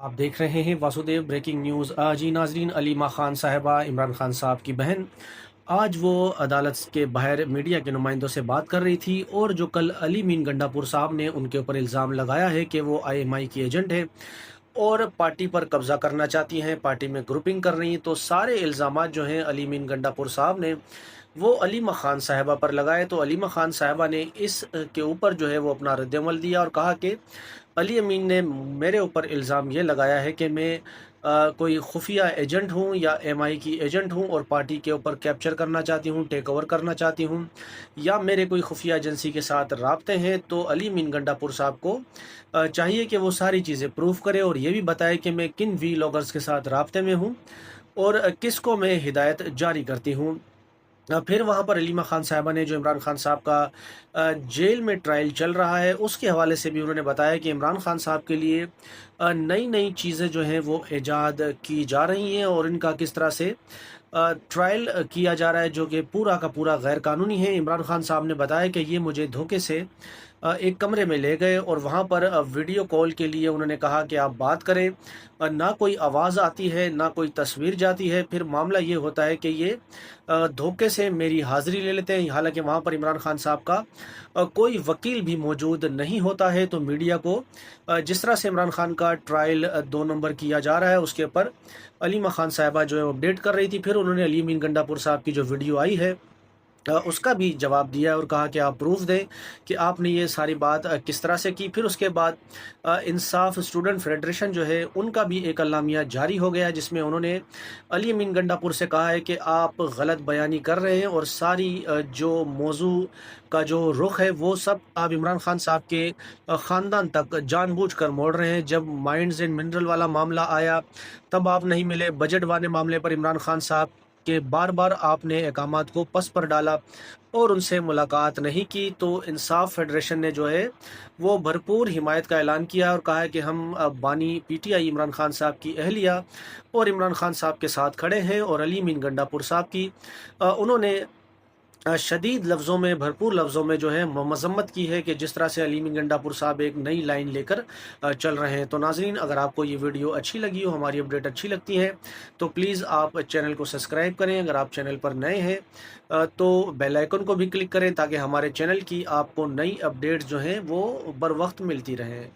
आप देख रहे हैं वासुदेव ब्रेकिंग न्यूज़। जी नाजरीन, अलीमा खान साहिबा इमरान खान साहब की बहन आज वो अदालत के बाहर मीडिया के नुमाइंदों से बात कर रही थी, और जो कल अली मीन गंडापुर साहब ने उनके ऊपर इल्ज़ाम लगाया है कि वो आईएमआई की एजेंट है और पार्टी पर कब्ज़ा करना चाहती हैं, पार्टी में ग्रुपिंग कर रही हैं, तो सारे इल्ज़ामात जो हैं अली मीन गंडापुर साहब ने वो अलीमा खान साहिबा पर लगाए। तो अलीमा खान साहिबा ने इस के ऊपर जो है वो अपना रद्दमल दिया और कहा कि अली अमीन ने मेरे ऊपर इल्ज़ाम ये लगाया है कि मैं कोई खुफिया एजेंट हूँ या एमआई की एजेंट हूँ और पार्टी के ऊपर कैप्चर करना चाहती हूँ, टेक ओवर करना चाहती हूँ, या मेरे कोई खुफिया एजेंसी के साथ राब्ते हैं। तो अली अमीन गंडापुर साहब को चाहिए कि वो सारी चीज़ें प्रूफ करे और ये भी बताए कि मैं किन वी लॉगर्स के साथ राब्ते में हूँ और किस को मैं हिदायत जारी करती हूँ। फिर वहाँ पर अलीमा खान साहिबा ने जो इमरान खान साहब का जेल में ट्रायल चल रहा है उसके हवाले से भी उन्होंने बताया कि इमरान खान साहब के लिए नई नई चीज़ें जो हैं वो ईजाद की जा रही हैं और इनका किस तरह से ट्रायल किया जा रहा है, जो कि पूरा का पूरा गैर कानूनी है। इमरान खान साहब ने बताया कि ये मुझे धोखे से एक कमरे में ले गए और वहाँ पर वीडियो कॉल के लिए उन्होंने कहा कि आप बात करें। ना कोई आवाज़ आती है, ना कोई तस्वीर जाती है। फिर मामला ये होता है कि ये धोखे से मेरी हाज़िरी ले लेते हैं, हालांकि वहाँ पर इमरान खान साहब का कोई वकील भी मौजूद नहीं होता है। तो मीडिया को जिस तरह से इमरान खान का ट्रायल 2 नंबर किया जा रहा है उसके ऊपर अलीमा खान साहिबा जो है अपडेट कर रही थी। फिर उन्होंने अली मीन गंडापुर साहब की जो वीडियो आई है उसका भी जवाब दिया और कहा कि आप प्रूफ दें कि आपने ये सारी बात किस तरह से की। फिर उसके बाद इंसाफ स्टूडेंट फेडरेशन जो है उनका भी एक अल्लामिया जारी हो गया जिसमें उन्होंने अली अमीन गंडापुर से कहा है कि आप गलत बयानी कर रहे हैं और सारी जो मौजू का जो रुख है वो सब आप इमरान खान साहब के ख़ानदान तक जानबूझकर मोड़ रहे हैं। जब माइंड्स एंड मिनरल वाला मामला आया तब आप नहीं मिले, बजट वाले मामले पर इमरान खान साहब कि बार बार आपने अकामात को पस पर डाला और उनसे मुलाकात नहीं की। तो इंसाफ फेडरेशन ने जो है वो भरपूर हिमायत का ऐलान किया और कहा है कि हम बानी पीटीआई इमरान खान साहब की अहलिया और इमरान खान साहब के साथ खड़े हैं। और अली मीन गंडापुर साहब की उन्होंने शदीद लफ्ज़ों में, भरपूर लफ्ज़ों में जो है मज़म्मत की है कि जिस तरह से अली मीन गंडापुर साहब एक नई लाइन लेकर चल रहे हैं। तो नाज़रीन, अगर आपको ये वीडियो अच्छी लगी हो, हमारी अपडेट अच्छी लगती है, तो प्लीज़ आप चैनल को सब्सक्राइब करें। अगर आप चैनल पर नए हैं तो बेल आइकन को भी क्लिक करें ताकि हमारे चैनल की आपको नई अपडेट्स जो हैं वो बर वक्त मिलती रहें।